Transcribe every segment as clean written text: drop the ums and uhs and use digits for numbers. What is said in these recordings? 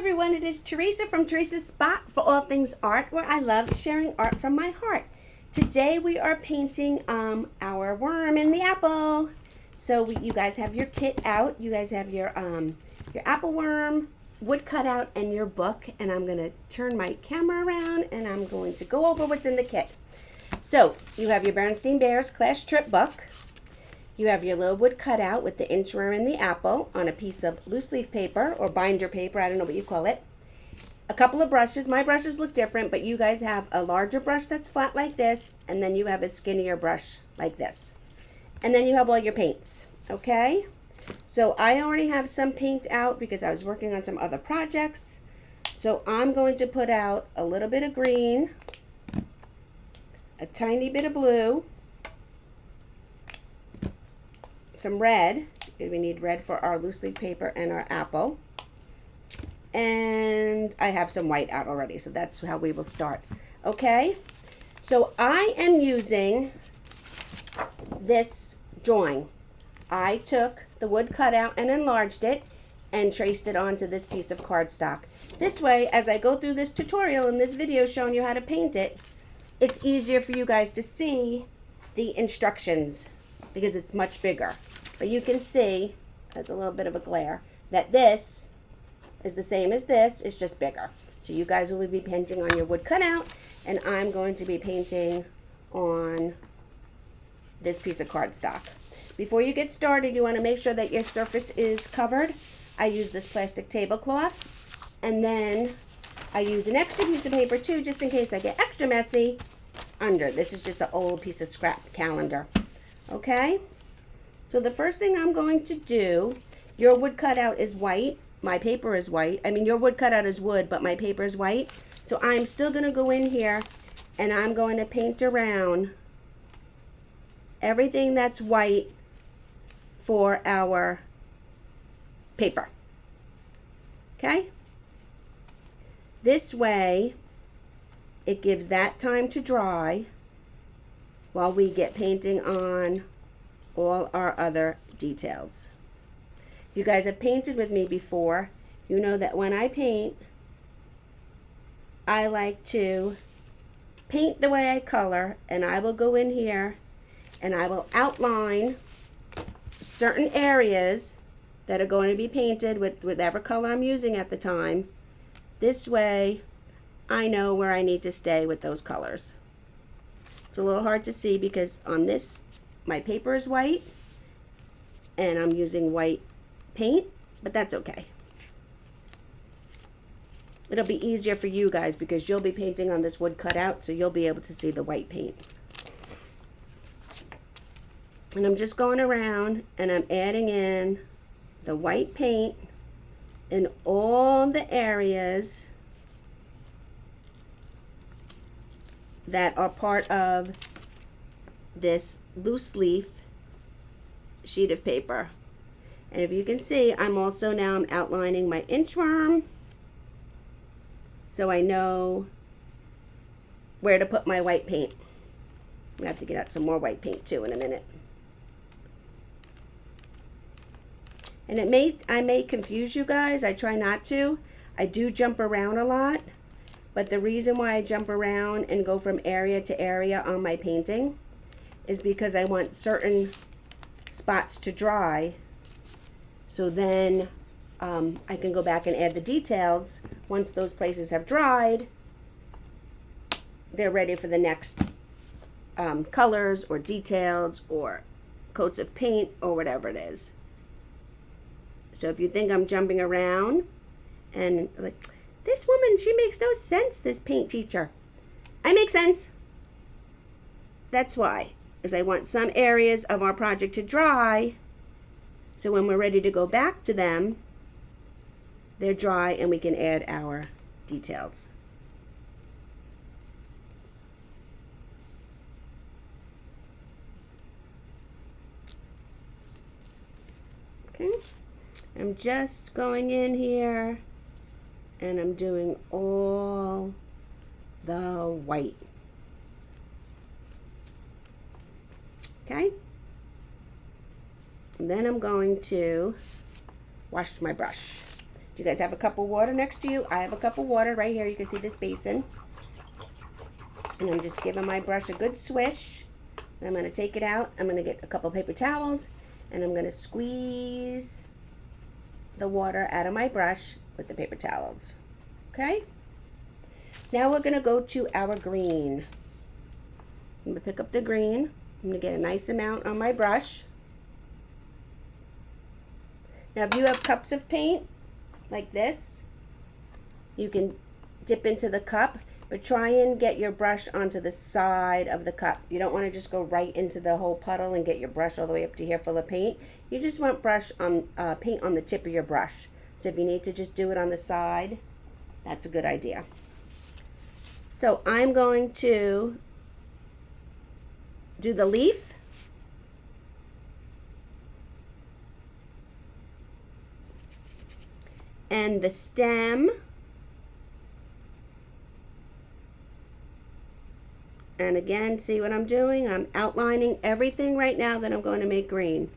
everyone, it is Teresa from Teresa's Spot for all things art, where I love sharing art from my heart. Today we are painting our worm in the apple. So you guys have your kit out. You guys have your apple worm, wood cutout, and your book. And I'm going to turn my camera around and I'm going to go over what's in the kit. So you have your Bernstein Bears Clash Trip book. You have your little wood cutout with the inchworm and the apple on a piece of loose leaf paper or binder paper, I don't know what you call it. A couple of brushes. My brushes look different, but you guys have a larger brush that's flat like this, and then you have a skinnier brush like this. And then you have all your paints, okay? So I already have some paint out because I was working on some other projects. So I'm going to put out a little bit of green, a tiny bit of blue, some red, because we need red for our loose leaf paper and our apple. And I have some white out already, so that's how we will start. Okay, so I am using this drawing. I took the wood cutout and enlarged it and traced it onto this piece of cardstock. This way, as I go through this tutorial and this video showing you how to paint it, it's easier for you guys to see the instructions because it's much bigger. But you can see, that's a little bit of a glare, that this is the same as this, it's just bigger. So you guys will be painting on your wood cutout, and I'm going to be painting on this piece of cardstock. Before you get started, you want to make sure that your surface is covered. I use this plastic tablecloth, and then I use an extra piece of paper too, just in case I get extra messy under. This is just an old piece of scrap calendar. Okay? So the first thing I'm going to do, your wood cutout is white. My paper is white. I mean, your wood cutout is wood, but my paper is white. So I'm still going to go in here and I'm going to paint around everything that's white for our paper. Okay? This way, it gives that time to dry while we get painting on all our other details. If you guys have painted with me before, you know that when I paint, I like to paint the way I color, and I will go in here and I will outline certain areas that are going to be painted with whatever color I'm using at the time. This way, I know where I need to stay with those colors. It's a little hard to see because on this, my paper is white and I'm using white paint, but that's okay. It'll be easier for you guys because you'll be painting on this wood cutout, so you'll be able to see the white paint. And I'm just going around and I'm adding in the white paint in all the areas that are part of this loose leaf sheet of paper. And if you can see, I'm outlining my inchworm so I know where to put my white paint. I'm gonna have to get out some more white paint too in a minute. And I may confuse you guys. I try not to. I do jump around a lot, but the reason why I jump around and go from area to area on my painting is because I want certain spots to dry, so then I can go back and add the details. Once those places have dried, they're ready for the next colors or details or coats of paint or whatever it is. So if you think I'm jumping around and like, this woman, she makes no sense, this paint teacher. I make sense. That's why, is I want some areas of our project to dry, so when we're ready to go back to them, they're dry and we can add our details. Okay, I'm just going in here and I'm doing all the white. Okay, and then I'm going to wash my brush. Do you guys have a cup of water next to you? I have a cup of water right here. You can see this basin. And I'm just giving my brush a good swish. I'm going to take it out. I'm going to get a couple paper towels and I'm going to squeeze the water out of my brush with the paper towels. Okay? Now we're going to go to our green. I'm going to pick up the green. I'm going to get a nice amount on my brush. Now if you have cups of paint like this, you can dip into the cup, but try and get your brush onto the side of the cup. You don't want to just go right into the whole puddle and get your brush all the way up to here full of paint. You just want paint on the tip of your brush. So if you need to just do it on the side, that's a good idea. So I'm going to do the leaf. And the stem. And again, see what I'm doing? I'm outlining everything right now that I'm going to make green.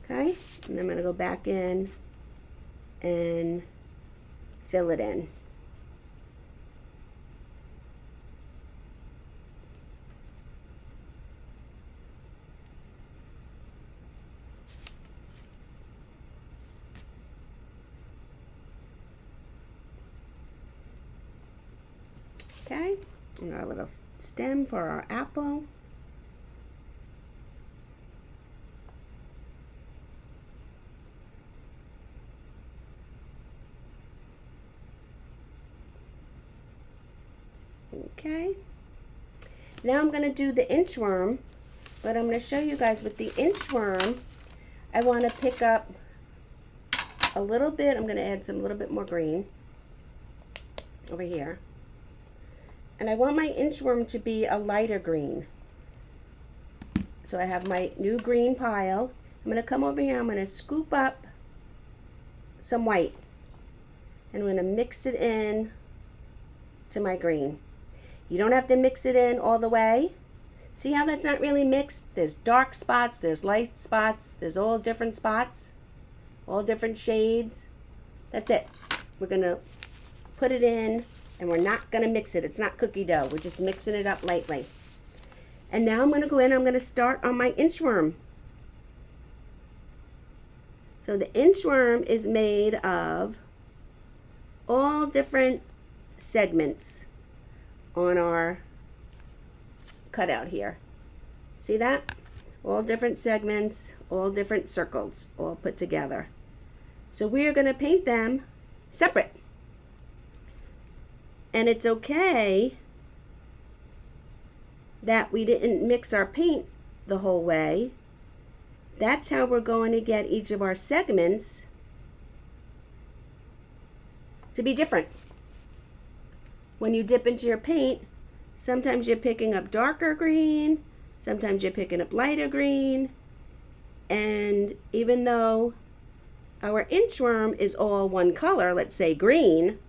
Okay, and I'm going to go back in and fill it in. Okay, and our little stem for our apple. Okay, now I'm going to do the inchworm, but I'm going to show you guys with the inchworm, I want to pick up a little bit. I'm going to add some little bit more green over here. And I want my inchworm to be a lighter green. So I have my new green pile. I'm going to come over here. I'm going to scoop up some white. And I'm going to mix it in to my green. You don't have to mix it in all the way. See how that's not really mixed? There's dark spots, there's light spots, there's all different spots, all different shades. That's it. We're going to put it in. And we're not going to mix it. It's not cookie dough. We're just mixing it up lightly. And now I'm going to go in. I'm going to start on my inchworm. So the inchworm is made of all different segments on our cutout here. See that? All different segments, all different circles, all put together. So we are going to paint them separate. And it's okay that we didn't mix our paint the whole way. That's how we're going to get each of our segments to be different. When you dip into your paint, sometimes you're picking up darker green, sometimes you're picking up lighter green, and even though our inchworm is all one color, let's say green,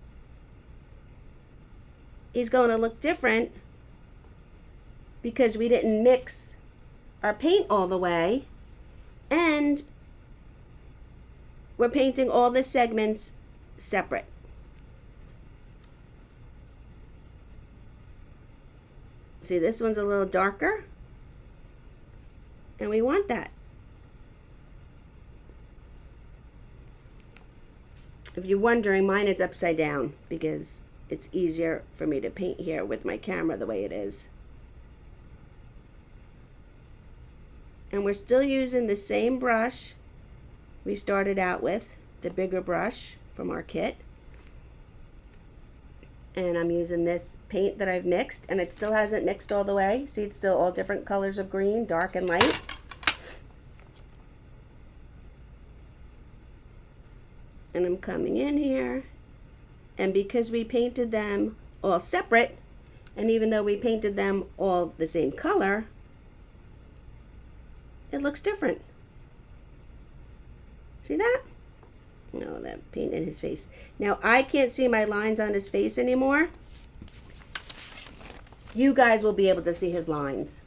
he's going to look different because we didn't mix our paint all the way, and we're painting all the segments separate. See, this one's a little darker, and we want that. If you're wondering, mine is upside down because it's easier for me to paint here with my camera the way it is. And we're still using the same brush we started out with, the bigger brush from our kit. And I'm using this paint that I've mixed, and it still hasn't mixed all the way. See, it's still all different colors of green, dark and light. And I'm coming in here. And because we painted them all separate, and even though we painted them all the same color, it looks different. See that? No, that paint in his face. Now, I can't see my lines on his face anymore. You guys will be able to see his lines.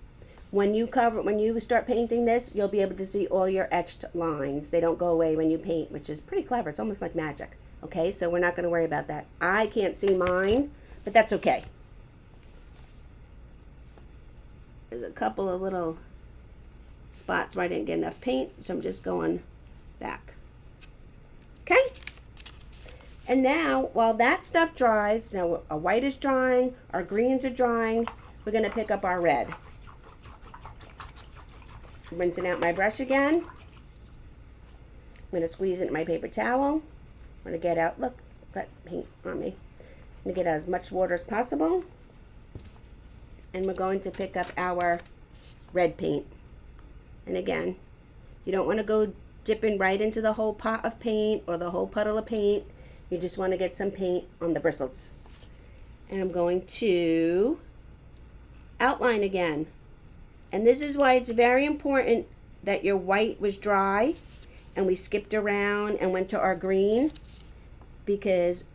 When you start painting this, you'll be able to see all your etched lines. They don't go away when you paint, which is pretty clever. It's almost like magic. Okay, so we're not going to worry about that. I can't see mine, but that's okay. There's a couple of little spots where I didn't get enough paint, so I'm just going back. Okay? And now, while that stuff dries, now our white is drying, our greens are drying, we're going to pick up our red. I'm rinsing out my brush again. I'm going to squeeze it in my paper towel. I'm going to get out, look, got paint on me. I'm going to get out as much water as possible. And we're going to pick up our red paint. And again, you don't want to go dipping right into the whole pot of paint or the whole puddle of paint. You just want to get some paint on the bristles. And I'm going to outline again. And this is why it's very important that your white was dry and we skipped around and went to our green, because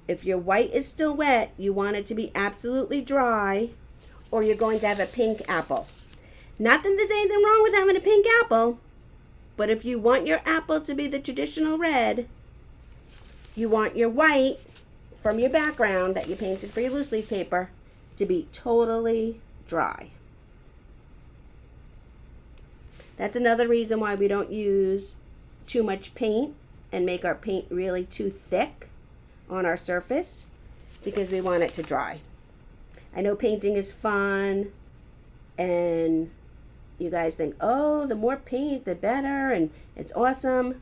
if your white is still wet, you want it to be absolutely dry or you're going to have a pink apple. Not that there's anything wrong with having a pink apple, but if you want your apple to be the traditional red, you want your white from your background that you painted for your loose leaf paper to be totally dry. That's another reason why we don't use too much paint and make our paint really too thick on our surface, because we want it to dry. I know painting is fun and you guys think, oh, the more paint, the better, and it's awesome.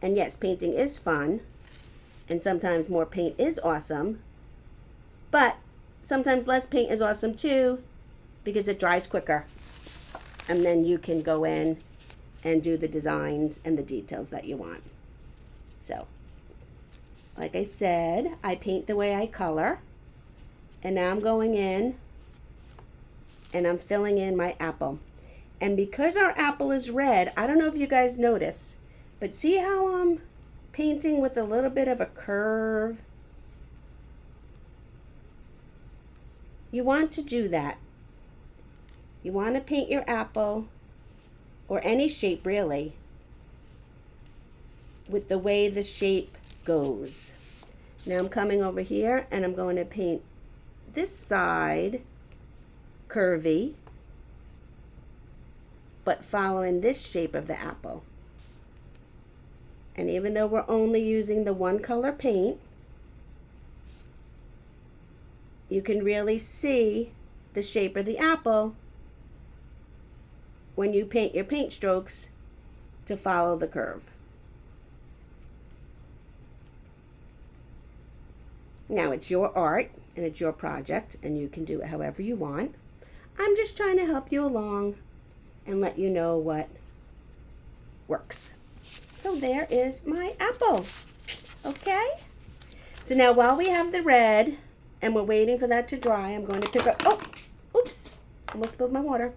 And yes, painting is fun, and sometimes more paint is awesome, but sometimes less paint is awesome too, because it dries quicker. And then you can go in and do the designs and the details that you want. So, like I said, I paint the way I color. And now I'm going in and I'm filling in my apple. And because our apple is red, I don't know if you guys notice, but see how I'm painting with a little bit of a curve? You want to do that. You want to paint your apple, or any shape really, with the way the shape goes. Now I'm coming over here and I'm going to paint this side curvy, but following this shape of the apple. And even though we're only using the one color paint, you can really see the shape of the apple when you paint your paint strokes to follow the curve. Now it's your art and it's your project and you can do it however you want. I'm just trying to help you along and let you know what works. So there is my apple. Okay? So now while we have the red and we're waiting for that to dry, I'm going to pick up, oh, oops, almost spilled my water.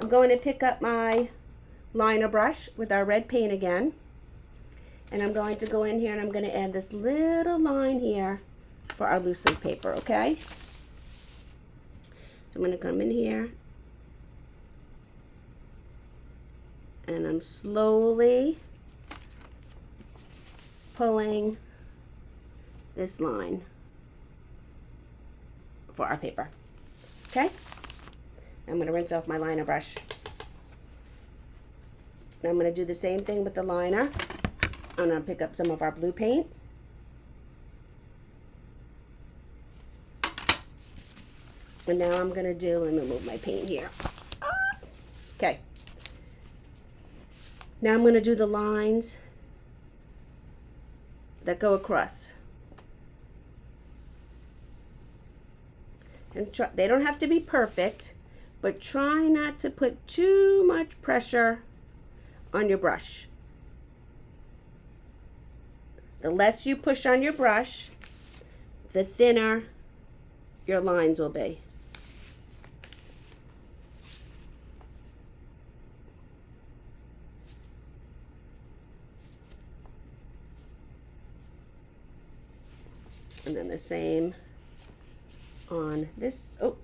I'm going to pick up my liner brush with our red paint again. And I'm going to go in here and I'm going to add this little line here for our loose leaf paper, okay? So I'm going to come in here and I'm slowly pulling this line for our paper, okay? I'm going to rinse off my liner brush. Now I'm going to do the same thing with the liner. I'm going to pick up some of our blue paint. And now I'm going to do, let me move my paint here. Okay. Now I'm going to do the lines that go across. And they don't have to be perfect, but try not to put too much pressure on your brush. The less you push on your brush, the thinner your lines will be. And then the same on this. Oh,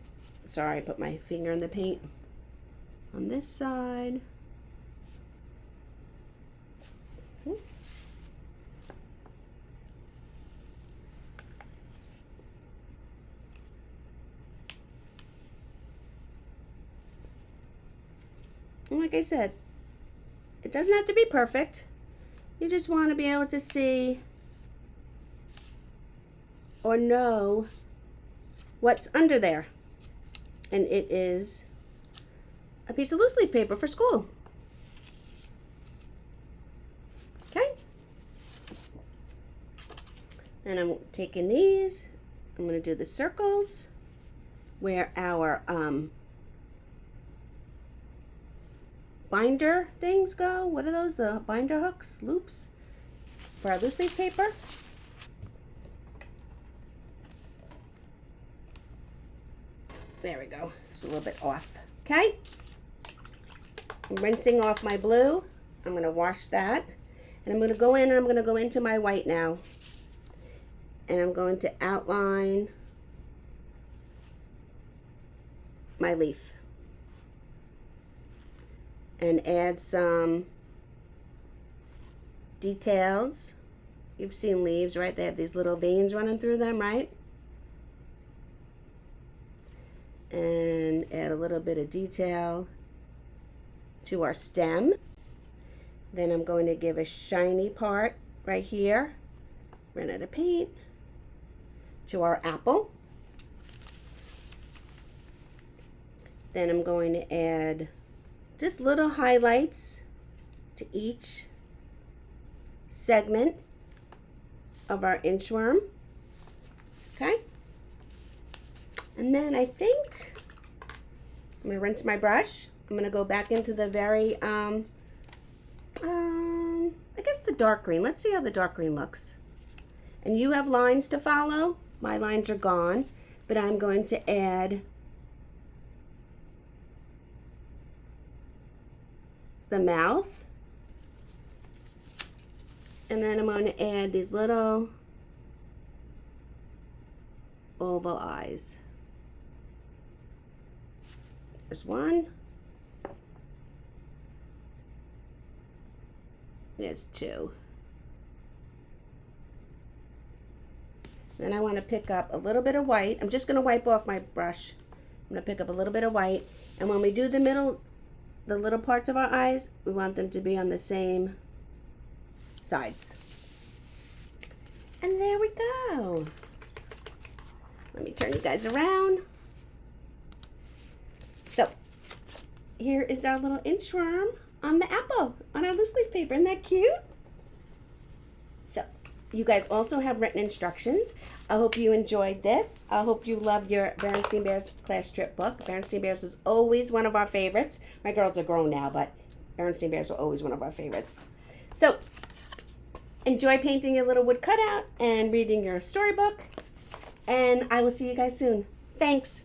sorry, I put my finger in the paint. on this side. And like I said, it doesn't have to be perfect. You just want to be able to see or know what's under there. And it is a piece of loose leaf paper for school. Okay? And I'm taking these. I'm going to do the circles where our binder things go. What are those? The binder hooks, loops for our loose leaf paper. There we go. It's a little bit off. Okay. I'm rinsing off my blue. I'm going to wash that. And I'm going to go in and I'm going to go into my white now. And I'm going to outline my leaf. And add some details. You've seen leaves, right? They have these little veins running through them, right? And add a little bit of detail to our stem. Then I'm going to give a shiny part right here, run out of paint, to our apple. Then I'm going to add just little highlights to each segment of our inchworm. Okay? And then I think I'm going to rinse my brush. I'm going to go back into the very, I guess the dark green. Let's see how the dark green looks. And you have lines to follow. My lines are gone, but I'm going to add the mouth. And then I'm going to add these little oval eyes. There's one. There's two. Then I want to pick up a little bit of white. I'm just going to wipe off my brush. I'm going to pick up a little bit of white. And when we do the middle, the little parts of our eyes, we want them to be on the same sides. And there we go. Let me turn you guys around. So, here is our little inchworm on the apple, on our loose leaf paper. Isn't that cute? So, you guys also have written instructions. I hope you enjoyed this. I hope you love your Berenstain Bears class trip book. Berenstain Bears is always one of our favorites. My girls are grown now, but Berenstain Bears were always one of our favorites. So, enjoy painting your little wood cutout and reading your storybook. And I will see you guys soon. Thanks.